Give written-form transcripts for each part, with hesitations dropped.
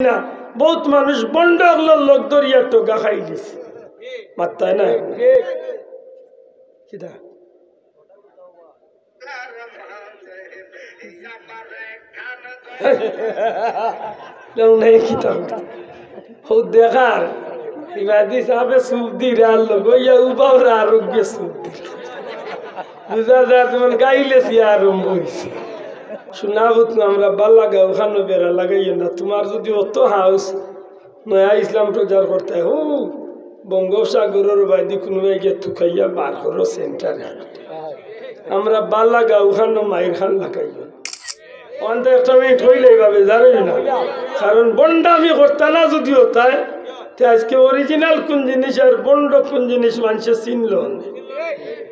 না বহুত মানুষ বন্ড লোক দরিয়া টোকা খাই দিছে মাত্তায় না কিটা নাই কিটা দেখার ইবাদি সাহেবে সুপ দি রাল লইয়া উবাওরা আরোগ্য সুপ দি বুঝা যায় তোমার গাইলেছি আরম্ভ হয়েছে শোনাবত না আমরা ভাল লাগাও ওখানে বেড়া লাগাইও না তোমার যদি অত হাউস নয়া ইসলাম প্রচার করতে হো বঙ্গোপসাগরের বাইদি কোনোবাই গিয়ে থুকাইয়া বার করো সেন্টারে আমরা ভাল লাগাও ওখানে মায়ের খান লাগাইও অন্ত একটা মিনিট হইলে এইভাবে জানোই না কারণ বন্ডা আমি করতে না যদিও তাই আজকে অরিজিনাল কোন জিনিস আর বন্ড কোন জিনিস মানুষের চিনল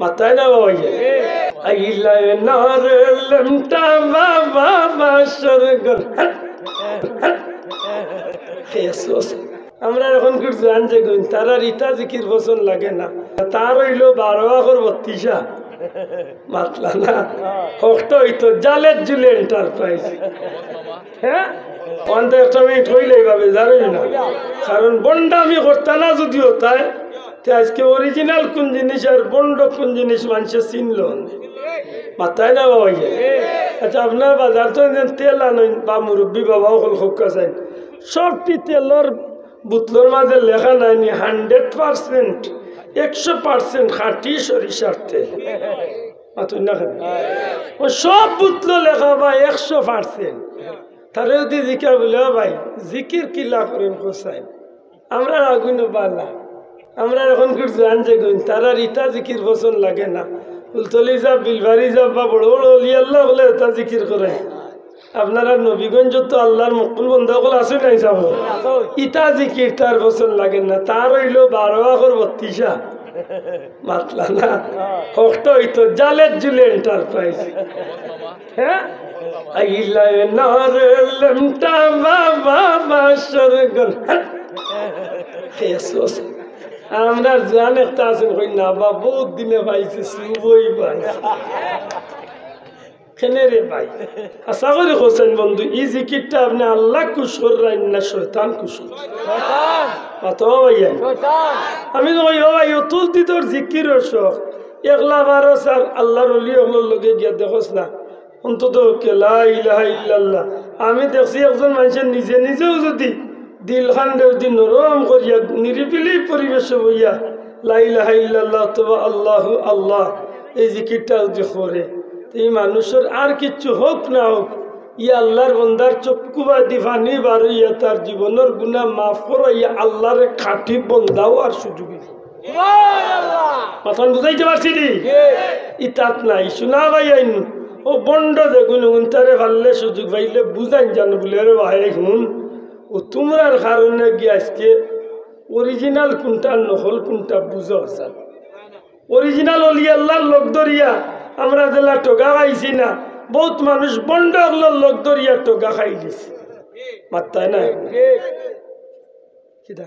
মাথায় না বাবা আইলায় নারে লমটা বাবা বাসর গল আমরা এখন করছি আনছে গুণ তারা রিতা জিকির পছন্দ লাগে না তার হইল 12 মাতলা না হকটা হইতো জালের জুলে এন্টারপ্রাইজ হ্যাঁ অন্ত একটা মিনিট হইলে এইভাবে জানোই না কারণ বন্ডা আমি করতে না যদিও তাই আজকে অরিজিনাল কোন জিনিস আর বন্ড কোন জিনিস মানুষের চিনল মাথায় না বাবা আচ্ছা আপনার বাজার তো তেল আনেন বা মুরব্বী বাবা সকল খোকা চাই সবটি তেলের বোতলের মাঝে লেখা নাইনি 100% 100% খাঁটি সরিষার তেল সব বোতল লেখা ভাই 100% তারে যদি জিকির বলে ভাই জিকির কিলা করেন কোসাই আমরা আগুন বালা আমরা এখন করছি আনছে গুণ তারা রিতা জিকির পছন্দ লাগে না উলতলি যাব বিলবাড়ি যাব বা বড় বড় অলি আল্লাহ বলে তা জিকির করে আপনারা নবীগঞ্জ তো আল্লাহর মকুল বন্ধ কল আছে নাই যাব ইতা জিকির তার পছন্দ লাগে না তার হইল 12 মাতলা না হকটা হইতো জালের জুলে এন্টারপ্রাইজ হ্যাঁ আইলায় নারে লমটা বাবা বাসর গল আমরা জান একটা আছেন কই না বা বহুত দিনে পাইছে সুবই ভাই কেনে রে ভাই আশা করি হোসেন বন্ধু এই জিকিরটা আপনি আল্লাহ কুশর রাইন না শয়তান কুশর শয়তান মাতো ভাইয়া শয়তান আমি কই ও ভাই তুলতি তোর জিকিরের শখ একলা বারো সার আল্লাহর ওলি ওগুলোর লগে গিয়া দেখোস না অন্তত লা ইলাহা ইল্লাল্লাহ আমি দেখছি একজন মানুষের নিজে নিজেও যদি দিল খান যদি নরম করিয়া নিরিবিলি পরিবেশে বইয়া লা ইলাহা ইল্লাল্লাহ তবা আল্লাহু আল্লাহ এই জিকিরটা যদি করে এই মানুষের আর কিছু হোক না হোক ইয়া আল্লাহর বন্দার চক্ষু বা দিফানি বার ইয়া তার জীবনের গুনাহ মাফ করাইয়া আল্লাহর খাঁটি বন্দাও আর সুযোগ মাথান বুঝাইতে পারছি নি ইতাত নাই শোনা ভাই আইন ও বন্ড দেখুন উনতারে ভাললে সুযোগ পাইলে বুঝাইন জানো বলে রে ভাই শুন ও তোমরার কারণে গিয়ে আজকে অরিজিনাল কোনটা নকল কোনটা বুঝো অরিজিনাল অলি আল্লাহর লোক দরিয়া আমরা জেলা টোকা খাইছি না বহুত মানুষ বন্ড লোক দরিয়া টোকা খাই দিছে মাত্তায় না কিটা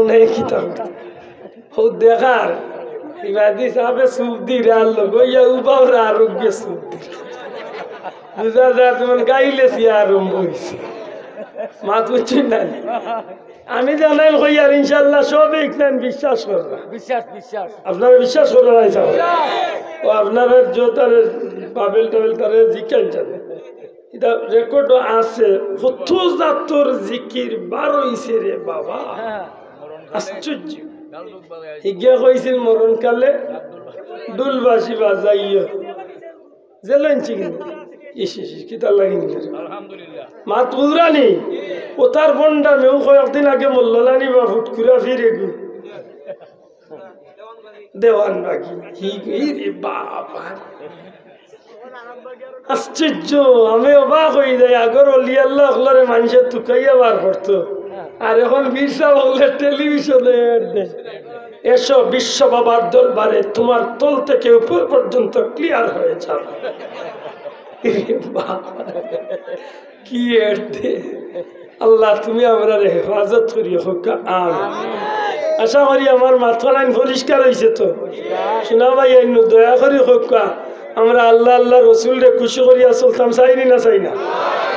নাই কিটা দেখার ইবাদি সাহেবে সুপ দি রাল লইয়া উবাওরা আরোগ্য সুপ দি বুঝা যায় তোমার গাইলেছি আরম্ভ হয়েছে মাত বুঝছেন না আমি জানাই কই আর ইনশাল্লাহ সব একদিন বিশ্বাস করবা বিশ্বাস আপনারা বিশ্বাস করে নাই যাও ও আপনারা যে তার বাবেল টাবেল তারে জিজ্ঞাসা জানে এটা রেকর্ড আছে কত জাতর জিকির 12 হইছে রে বাবা আশ্চর্য হিগিয়া কইছিল মরণকালে দুলবাসী বাজাইয়া জেলেনছি কিন্তু কিতা লাগিনি আলহামদুলিল্লাহ মাত বুঝরানি ও তার বন্ডা মেও কয়েকদিন আগে মল্লানি বা ফুটকুরা ফিরে গু দেওয়ান বাকি রে বাবা আশ্চর্য আমি অবাক হয়ে যাই আগর অলি আল্লাহ হলরে মানুষের তুকাইয়া বার করতো আর এখন বিরসা বললে টেলিভিশনে এসো বিশ্ব বাবার দরবারে তোমার তল থেকে উপর পর্যন্ত ক্লিয়ার হয়ে যাবে কি আল্লাহ তুমি আমরা হেফাজত করিও হোক আমিন আশা করি আমার মাথার আইন পরিষ্কার হয়েছে তো শোনা ভাই আইন দয়া করি হোক আমরা আল্লাহ আল্লাহ রসুল রে খুশি করিয়া চলতাম চাইনি না চাই না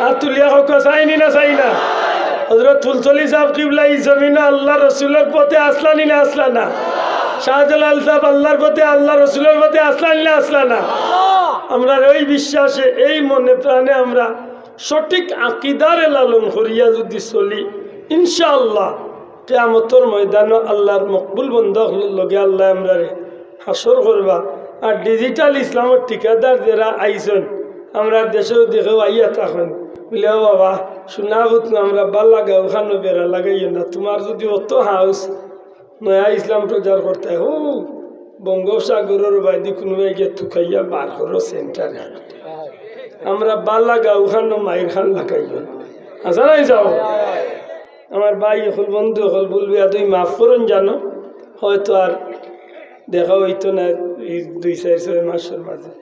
আর তুলিয়া হোক চাইনি না চাই না হযরত ফুলতলি সাহেব কিবলা এই জমিনে আল্লাহ রসুলের পথে আসলানি না আসলা না শাহজালাল সাহেব আল্লাহর পথে আল্লাহ রসুলের পথে আসলানি না আসলা না আমরা ওই বিশ্বাসে এই মনে প্রাণে আমরা সঠিক আকিদারে লালন করিয়া যদি চলি ইনশাআল্লাহ কিয়ামতের ময়দানে আল্লাহর মকবুল বান্দা হলোর লগে আল্লাহ আমরা হাসর করবা আর ডিজিটাল ইসলামের ঠিকাদার যারা আইছেন আমরা দেশেও দেখেও আইয়া থাকেন বলে ও বাবা শোনা আমরা ভাল লাগা ওখানে বেড়া লাগাইও না তোমার যদি অত হাউস নয়া ইসলাম প্রচার করতে হো বঙ্গোপসাগরের বাইদি কোনোবাই গিয়ে থুকাইয়া বার করো সেন্টারে আমরা ভাল লাগা ওখানে মায়ের খান লাগাইও আচ্ছা নাই যাও আমার ভাই হল বন্ধু হল বলবি তুই মাফ করুন জানো হয়তো আর দেখা হইতো না এই 2-4 মাসের মাঝে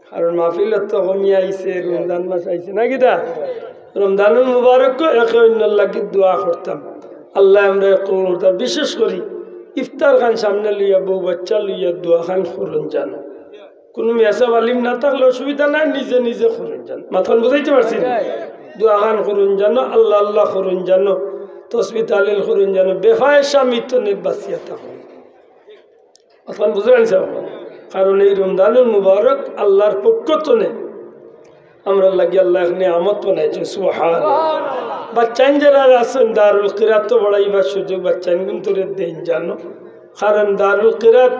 কারণ মাহফিলত তো কমিয়ে আইছে রমজান মাস আইছে না কিতা রমজানুল মুবারক একে অন্যর লাগি দোয়া করতাম আল্লাহ আমরা কবুল করতাম বিশেষ করি ইফতার খান সামনে লইয়া বউ বাচ্চা লইয়া দোয়া খান করুন জানো কোনো মেসাব আলিম না থাকলে অসুবিধা নাই নিজে নিজে করুন জানো মাথান বুঝাইতে পারছি না দোয়া খান করুন জানো আল্লাহ আল্লাহ করুন জানো তসবি তালিল করুন জানো বেফায় স্বামী তো নির্বাচিয়া থাকুন মাথান বুঝে আনছে কারণ এই রমজানুল মুবারক আল্লাহর পক্ষ তো নেই আমরা লাগি আল্লাহ নিয়ামত বানাইছে সুবহানাল্লাহ বাচ্চান যারা আছেন দারুল কিরাত তো বড়াইবার সুযোগ বাচ্চান কিন্তু দেন জানো কারণ দারুল কিরাত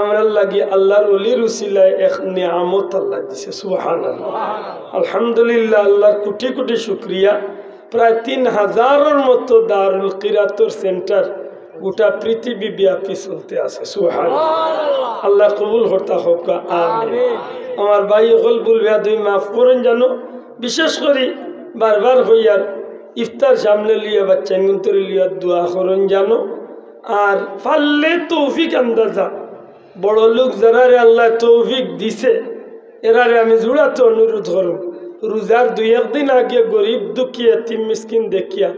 আমরা লাগি আল্লাহর ওলির উসিলায় এক নিয়ামত আল্লাহ দিছে সুবহানাল্লাহ আলহামদুলিল্লাহ আল্লাহর কোটি কোটি শুকরিয়া প্রায় 3000-এর মতো দারুল কিরাতর সেন্টার গোটা পৃথিবী ব্যাপী চলতে আছে সুবহানাল্লাহ আল্লাহ কবুল করতা হোক আমিন আমার ভাই হল বলবে তুই মাফ করেন জানো বিশেষ করে বারবার হইয়ার ইফতার সামনে লিয়া বাচ্চা গুন্তরে লিয়া দোয়া করেন জানো আর পারলে তৌফিক আন্দাজা বড় লোক যারারে আল্লাহ তৌফিক দিছে এরারে আমি জোড়াতে অনুরোধ করুন রোজার 2-1 দিন আগে গরিব দুঃখী এতিম মিসকিন দেখিয়া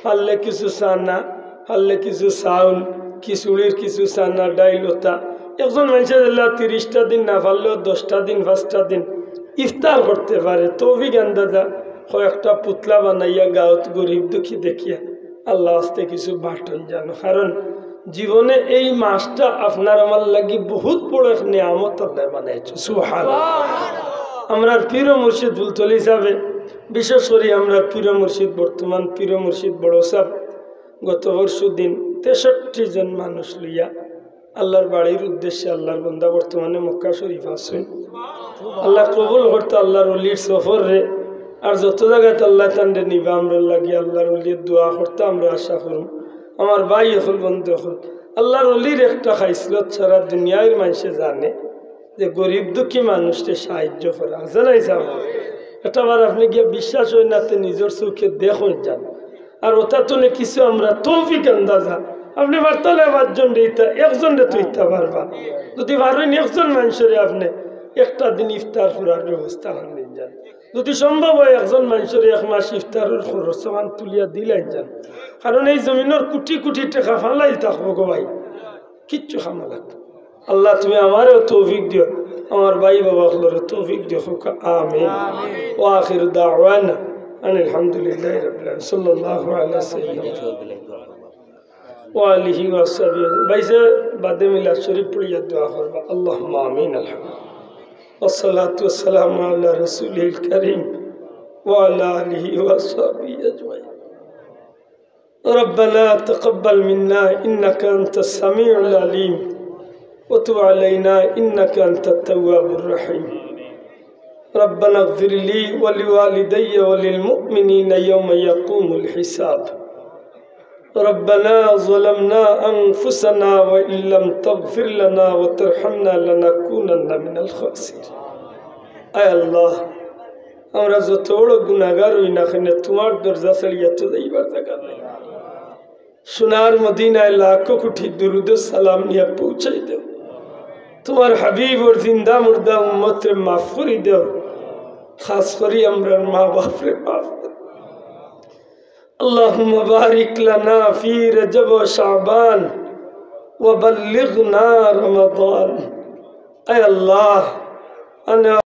পারলে কিছু চানা পারলে কিছু চাউল খিচুড়ির কিছু চানা ডাইলতা একজন মানুষের 30টা দিন না পারলেও 10টা দিন 5টা দিন ইফতার করতে পারে তৌফিক আন্দাজা কয়েকটা পুতলা বানাইয়া গাঁত গরিব দুঃখী দেখিয়া আল্লাহ আস্তে কিছু বাটন জানো কারণ জীবনে এই মাসটা আপনার আমার লাগি বহুত বড় এক নিয়ামত আল্লাহ বানাইছে সুবহানাল্লাহ আমরা পীর মুর্শিদ ফুলতলি হিসাবে বিশেষ করে আমরা পীর মুর্শিদ বর্তমান পীর মুর্শিদ বড় সাহেব গত পরশু দিন 63 জন মানুষ লইয়া আল্লাহর বাড়ির উদ্দেশ্যে আল্লাহর বন্দা বর্তমানে মক্কা শরীফ আসেন আল্লাহ কবুল করতে আল্লাহর অলির সফর রে আর যত জায়গায় আল্লাহ তান্ডে নিবা আমরা লাগি আল্লাহর অলির দোয়া করতে আমরা আশা করুন আমার ভাই হল বন্ধু হল আল্লাহর অলির একটা খাইসলত সারা দুনিয়ার মানুষে জানে যে গরিব দুঃখী মানুষকে সাহায্য করা জানাই যাব এটা আবার আপনি গিয়ে বিশ্বাস হয় না নিজের চোখে দেখুন যান আর ওটা তো কিছু আমরা তৌফিক আন্দাজা আপনি বার্তালে 5 জন দিতা একজন তুইতে পারবা যদি পারেন একজন মানুষের আপনি একটা দিন ইফতার করার ব্যবস্থা আনেন যান যদি সম্ভব হয় একজন মানুষের 1 মাস ইফতারের খরচ সমান তুলিয়া দিলেন যান কারণ এই জমিনের কোটি কোটি টাকা ফালাই থাকবো গো ভাই কিচ্ছু খামা লাগতো আল্লাহ তুমি আমারও তৌফিক দিও আমার ভাই বাবা হলোর তৌফিক দিও আমিন ওয়া আখিরু দাওয়ানা আলহামদুলিল্লাহি রাব্বিল আলামিন সাল্লাল্লাহু আলাইহি সাল্লাম وآله وصحبه بيسا بعد ميلاد شريف پڑھیا دعا کروا اللهم آمين الحمد والصلاة والسلام على رسوله الكريم وعلى آله وصحبه أجمعين ربنا تقبل منا إنك أنت السميع العليم وتب علينا إنك أنت التواب الرحيم ربنا اغفر لي ولوالدي وللمؤمنين يوم يقوم الحساب ربنا ظلمنا أنفسنا وإن لم تغفر لنا وترحمنا لنكونن من الخاسرين أي الله আমরা যত বড় গুনাহগার হই না কেন তোমার দরজা ছাড়িয়া তো যাইবার জায়গা নাই সোনার মদিনায় লাখো কোটি দুরুদ সালাম নিয়ে পৌঁছাই দাও তোমার হাবিব ওর জিন্দা মুর্দা উম্মতরে মাফ করে দাও খাস করে আমরা মা বাপরে মাফ اللهم بارك لنا في رجب وشعبان व बल्लिगना रमज़ान। ऐ अल्लाह